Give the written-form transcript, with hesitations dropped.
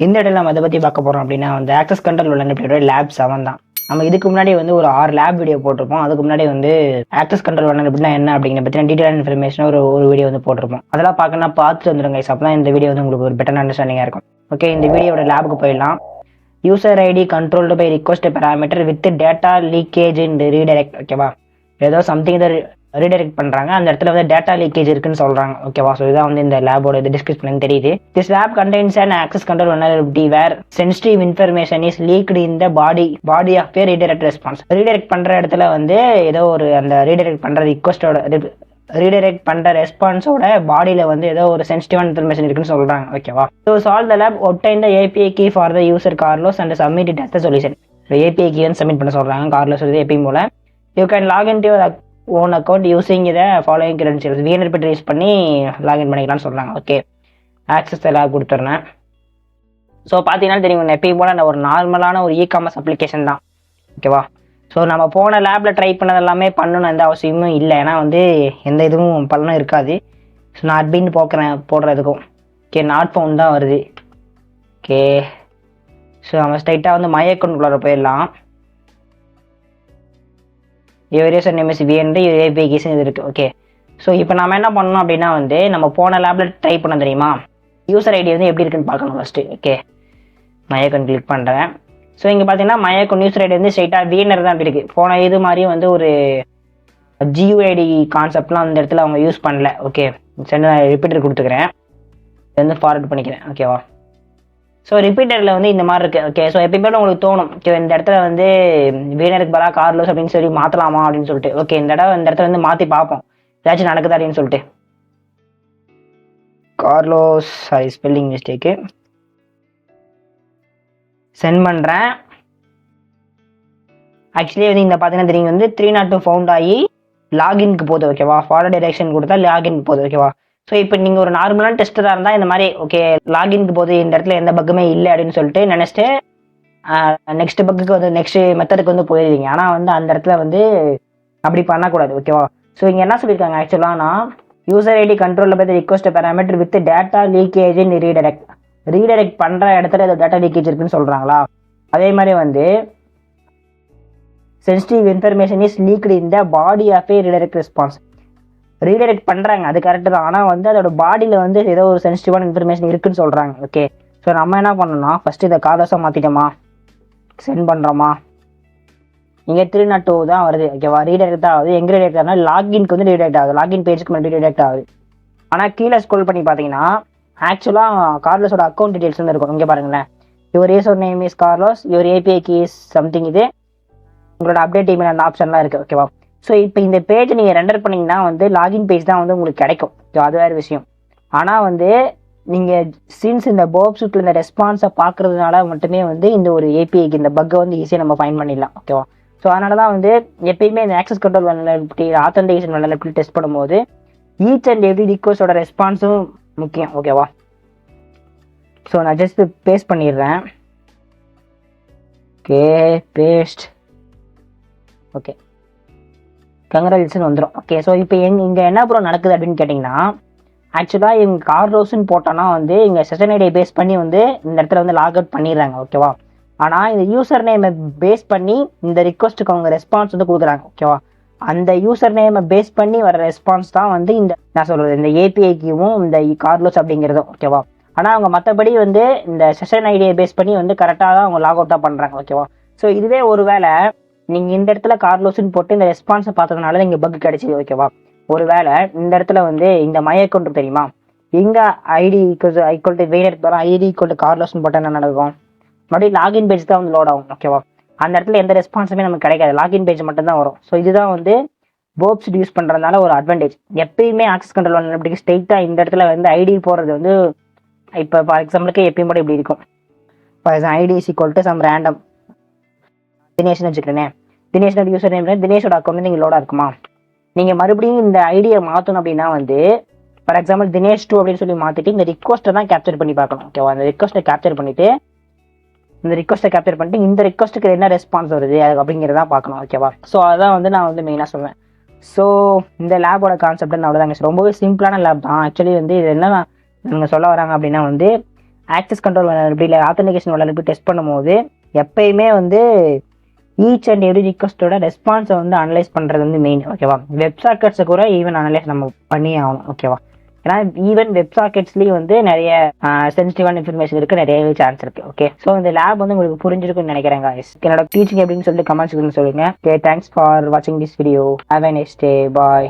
இந்த இடத்துல நம்ம அதை பற்றி பார்க்க போகிறோம் அப்படின்னா வந்து ஆக்சஸ் கண்ட்ரோல் வல்னரபிலிட்டியோட லேப் 7 தான். நம்ம இதுக்கு முன்னாடி வந்து ஒரு 6 லேப் வீடியோ போட்டிருப்போம். அதுக்கு முன்னாடி வந்து ஆக்சஸ் கண்ட்ரோல் வல்னரபிலிட்டினா என்ன அப்படிங்கிற பற்றின டீடைல் இன்ஃபர்மேஷன் ஒரு வீடியோ வந்து போட்டிருப்போம். அதெல்லாம் பார்க்கணும்னா பார்த்துட்டு வந்துருங்க. அப்போ தான் இந்த வீடியோ வந்து உங்களுக்கு ஒரு பெட்டர் அண்டர்ஸ்டாண்டிங்காக இருக்கும். ஓகே, இந்த வீடியோட லேபுக்கு போயிடலாம். User ID controlled by request parameter with data leakage in redirect. ஓகேவா, ஏதோ சம்திங் இதை ரீடைரக்ட் பண்றாங்க, அந்த இடத்துல வந்து டேட்டா லீக்கேஜ் இருக்குன்னு சொல்றாங்க. ஓகேவா, ஸோ இதான் வந்து இந்த லேபோட இது டிஸ்கிரிப்ஷன் தெரியுது. This lab contains an access control vulnerability where sensitive information is leaked in the body of a redirect response. Redirect பண்ற இடத்துல வந்து ஏதோ ஒரு அந்த ரீடைரக்ட் பண்ற ரிக்வஸ்டோட ரீடைரக்ட் பண்ற ரெஸ்பான்ஸோட பாடியில வந்து ஏதோ ஒரு சென்சிட்டிவான இன்ஃபர்மேஷன் இருக்குன்னு சொல்றாங்க. ஓகேவா, so solve the lab obtain the API key for the user Carlos and submit it as the solution. API key வந்து சப்மிட் பண்ண சொல்றாங்க. கார்லோஸ் வந்து எப்பயும் போல you can log in to your own account using இதை following credentials. VNet use பண்ணி login பண்ணிக்கலாம்னு சொல்றாங்க. ஓகே, ஆக்சஸ் லேப் கொடுத்துட்றேன். ஸோ பார்த்தீங்கன்னா தெரியும், எப்பயும் போல ஒரு நார்மலான ஒரு இ-காமர்ஸ் அப்ளிகேஷன் தான். ஓகேவா, ஸோ நம்ம போன லேப்ல ட்ரை பண்ணது எல்லாமே பண்ணணும் எந்த அவசியமும் இல்லை. ஏன்னா வந்து எந்த இதுவும் பலனும் இருக்காது. ஸோ நான் அட்மின் போடுறதுக்கும் ஓகே நாட் ஃபவுண்ட் தான் வருது. ஓகே, ஸோ நம்ம ஸ்ட்ரைட்டாக வந்து மை அக்கௌண்ட்குள்ளார போயிடலாம். User name is VNet, API keys இது இருக்கு. ஓகே, ஸோ இப்போ நம்ம என்ன பண்ணணும் அப்படின்னா வந்து நம்ம போன லேப்ல ட்ரை பண்ண தெரியுமா, யூசர் ஐடி வந்து எப்படி இருக்குன்னு பார்க்கணும் first. Okay, my account click பண்ணுறேன். ஸோ இங்கே பார்த்தீங்கன்னா மை அக்கௌண்ட் யூசர் ஐடி வந்து ஸ்ட்ரைட்டாக VNet தான் இருக்கு. போன இது மாதிரி வந்து ஒரு GUID கான்செப்ட்லாம் அந்த இடத்துல அவங்க யூஸ் பண்ணல. ஓகே, நான் ரிப்பீட்டர் கொடுத்துக்கிறேன், இது வந்து ஃபார்வர்ட் பண்ணிக்கிறேன். ஓகேவா, ஸோ ரிப்பீட்டரில் வந்து இந்த மாதிரி இருக்குது. ஓகே, ஸோ எப்பயுமே உங்களுக்கு தோணும் இந்த இடத்துல வந்து VNetக்கு பதிலாக கார்லோஸ் அப்படின்னு சொல்லி மாற்றலாமா அப்படின்னு சொல்லிட்டு. ஓகே, இந்த இடத்துல வந்து மாற்றி பார்ப்போம் ஏதாச்சும் நடக்குதா அப்படின்னு சொல்லிட்டு. Carlos, sorry spelling mistake, send பண்ணுறேன். ஆக்சுவலி வந்து இந்த பார்த்தீங்கன்னா தெரியும் வந்து 302 ஃபவுண்ட் ஆகி லாகின்க்கு போகுது. ஓகேவா, ஃபார்வர்ட் டைரக்ஷன் கொடுத்தா லாகின் போகுது. ஓகேவா, ஸோ இப்போ நீங்கள் ஒரு நார்மலான டெஸ்டராக இருந்தால் இந்த மாதிரி ஓகே லாகின்க்கு போது இந்த இடத்துல எந்த பக்குமே இல்லை அப்படின்னு சொல்லிட்டு நினச்சிட்டு நெக்ஸ்ட் பக்குக்கு வந்து நெக்ஸ்ட் மெத்தடுக்கு வந்து போயிருவீங்க. ஆனால் வந்து அந்த இடத்துல வந்து அப்படி பண்ணக்கூடாது. ஓகேவா, ஸோ இங்கே என்ன சொல்லியிருக்காங்க ஆக்சுவலானா user ID control by request parameter with data leakage in redirect பண்ணுற இடத்துல ஏதோ டேட்டா லீக்கேஜ் இருக்குன்னு சொல்கிறாங்களா. அதே மாதிரி வந்து sensitive information is leaked in the body of a redirect response. Redirect பண்ணுறாங்க, அது கரெக்டு தான். ஆனால் வந்து அதோட பாடியில் வந்து ஏதோ ஒரு சென்சிட்டிவான இன்ஃபர்மேஷன் இருக்குன்னு சொல்கிறாங்க. ஓகே, ஸோ நம்ம என்ன பண்ணணும்னா ஃபஸ்ட்டு இதை கார்லோஸாக மாற்றிட்டோமா, சென்ட் பண்ணுறோமா, இங்கே 302 தான் வருது. ஓகேவா, ரீடைரக்ட் தான் ஆகுது. எங்கே ரீடைரக்ட் ஆகுதுன்னா லாகின்க்கு வந்து ரீடைரக்ட் ஆகுது, லாகின் பேஜுக்கு மட்டும் ரீடைரக்ட் ஆகுது. ஆனால் கீழே ஸ்க்ரோல் பண்ணி பார்த்தீங்கன்னா ஆக்சுவலாக கார்லோஸோட அக்கௌண்ட் டீடைல்ஸ் வந்து இருக்கும். இங்கே பாருங்களேன், your user name is Carlos, your API key is something, இது உங்களோட அப்டேட் இமெயில் அந்த ஆப்ஷன்லாம் இருக்குது. ஓகேவா, ஸோ இப்போ இந்த பேஜ் நீங்கள் ரெண்டர் பண்ணிங்கன்னா வந்து லாகின் பேஜ் தான் வந்து உங்களுக்கு கிடைக்கும். ஸோ அது வேறு விஷயம். ஆனால் வந்து நீங்கள் சின்ஸ் இந்த போப் சூட்டில் இந்த ரெஸ்பான்ஸை பார்க்குறதுனால மட்டுமே வந்து இந்த ஒரு APIக்கு இந்த பக்கை வந்து ஈஸியாக நம்ம ஃபைன் பண்ணிடலாம். ஓகேவா, ஸோ அதனால தான் வந்து எப்பயுமே இந்த access control vulnerability authentication vulnerability test பண்ணும்போது ஈச் அண்ட் எவ்ரி ரிக்வஸ்டோட ரெஸ்பான்ஸும் முக்கியம். ஓகேவா, ஸோ நான் ஜஸ்ட் பேஸ்ட் பண்ணிடுறேன். Okay, paste. ஓகே, கங்க்ராச்சுலேஷன் வந்துடும். ஓகே, ஸோ இப்போ இங்கே என்ன ப்ரோ நடக்குது அப்படின்னு கேட்டிங்கன்னா ஆக்சுவலாக இவங்க கார்லோஸ்ன்னு போட்டோன்னா வந்து இங்கே செஷன் ஐடியை பேஸ் பண்ணி வந்து இந்த இடத்துல வந்து லாக் அவுட் பண்ணிடுறாங்க. ஓகேவா, ஆனால் இந்த யூசர் நேமை பேஸ் பண்ணி இந்த ரிக்வஸ்ட்டுக்கு அவங்க ரெஸ்பான்ஸ் வந்து கொடுக்குறாங்க. ஓகேவா, அந்த யூசர் நேமை பேஸ் பண்ணி வர ரெஸ்பான்ஸ் தான் வந்து இந்த நான் சொல்கிறது இந்த APIக்கும் இந்த கார்லோஸ் அப்படிங்கிறதும். ஓகேவா, ஆனால் அவங்க மற்றபடி வந்து இந்த செஷன் ஐடியை பேஸ் பண்ணி வந்து கரெக்டாக தான் அவங்க லாக் அவுட்டாக பண்ணுறாங்க. ஓகேவா, ஸோ இதுவே ஒரு வேளை நீங்கள் இந்த இடத்துல கார்லோஸ்ன்னு போட்டு இந்த ரெஸ்பான்ஸை பார்த்ததுனால இங்கே பக் கிடைச்சிது. ஓகேவா, ஒரு வேளை இந்த இடத்துல வந்து இந்த மை அக்கௌண்ட் தெரியுமா, இங்கே ID equal to VNet ID equal to கார்லோஸ்ன்னு போட்டால் என்ன நடக்கும், மறுபடியும் லாகின் பேஜ் தான் வந்து லோட் ஆகும். ஓகேவா, அந்த இடத்துல எந்த ரெஸ்பான்ஸுமே நமக்கு கிடைக்காது, லாகின் பேஜ் மட்டும் தான் வரும். ஸோ இதுதான் வந்து போப்ஸ் யூஸ் பண்ணுறதுனால ஒரு அட்வான்டேஜ். எப்பயுமே ஆக்சஸ் கண்ட்ரோல் வல்னரபிலிட்டி ஸ்ட்ரெயிட்டாக இந்த இடத்துல வந்து ஐடி போடுறது வந்து இப்போ ஃபார் எக்ஸாம்பிளுக்கு எப்பயும் கூட இப்படி இருக்கும். For example ID is equal to some random தினேஷ்னு வச்சுக்கிறேன். தினேஷோட யூசர் நேம் தினேஷோட அக்கௌண்ட் நீங்கள் லோடாக இருக்குமா, நீங்கள் மறுபடியும் இந்த ஐடியை மாற்றணும் அப்படின்னா வந்து ஃபார் எக்ஸாம்பிள் தினேஷ் 2 அப்படின்னு சொல்லி மாற்றிட்டு இந்த ரிக்வஸ்ட்டை தான் கேப்சர் பண்ணி பார்க்கணும். ஓகேவா, அந்த ரிக்வஸ்ட்டை கேப்சர் பண்ணிட்டு இந்த ரிக்வஸ்ட்டுக்கு என்ன ரெஸ்பான்ஸ் வருது அது அப்படிங்கிறத பார்க்கணும். ஓகேவா, ஸோ அதான் வந்து நான் வந்து மெயினாக சொல்லுவேன். ஸோ இந்த லேபோட கான்செப்ட் வந்து அவ்வளோதாங்க. ரொம்பவே சிம்பிளான லேப் தான். ஆக்சுவலி வந்து இது என்ன இவங்க சொல்ல வராங்க அப்படின்னா வந்து ஆக்சஸ் கண்ட்ரோல் வல்னரபிலிட்டி இல்லை ஆத்தன்டிகேஷன் வல்னரபிலிட்டி டெஸ்ட் பண்ணும்போது எப்பயுமே வந்து ஈச் அண்ட் எவ்ரி ரிக்வஸ்ட்டோட ரெஸ்பான்ஸை வந்து அனலைஸ் பண்ணுறது வந்து மெயின். ஓகேவா? வெப் சாக்கெட்ஸை கூட ஈவன் அனலைஸ் நம்ம பண்ணி ஆகணும். ஓகேவா? ஏன்னா ஈவன் வெப் சாக்கெட்ஸ்லேயும் வந்து நிறைய சென்சிட்டிவான இன்ஃபர்மேஷன் இருக்கு, நிறைய சான்ஸ் இருக்கு. ஓகே, ஸோ இந்த லேப் வந்து உங்களுக்கு புரிஞ்சிருக்குன்னு நினைக்கிறேன் guys. என்னோட டீச்சிங் எப்படின்னு சொல்லிட்டு கமெண்ட்ஸ் சொல்லுங்க. ஓகே, தேங்க்ஸ் ஃபார் வாட்சிங் this video. Have a nice day. Bye.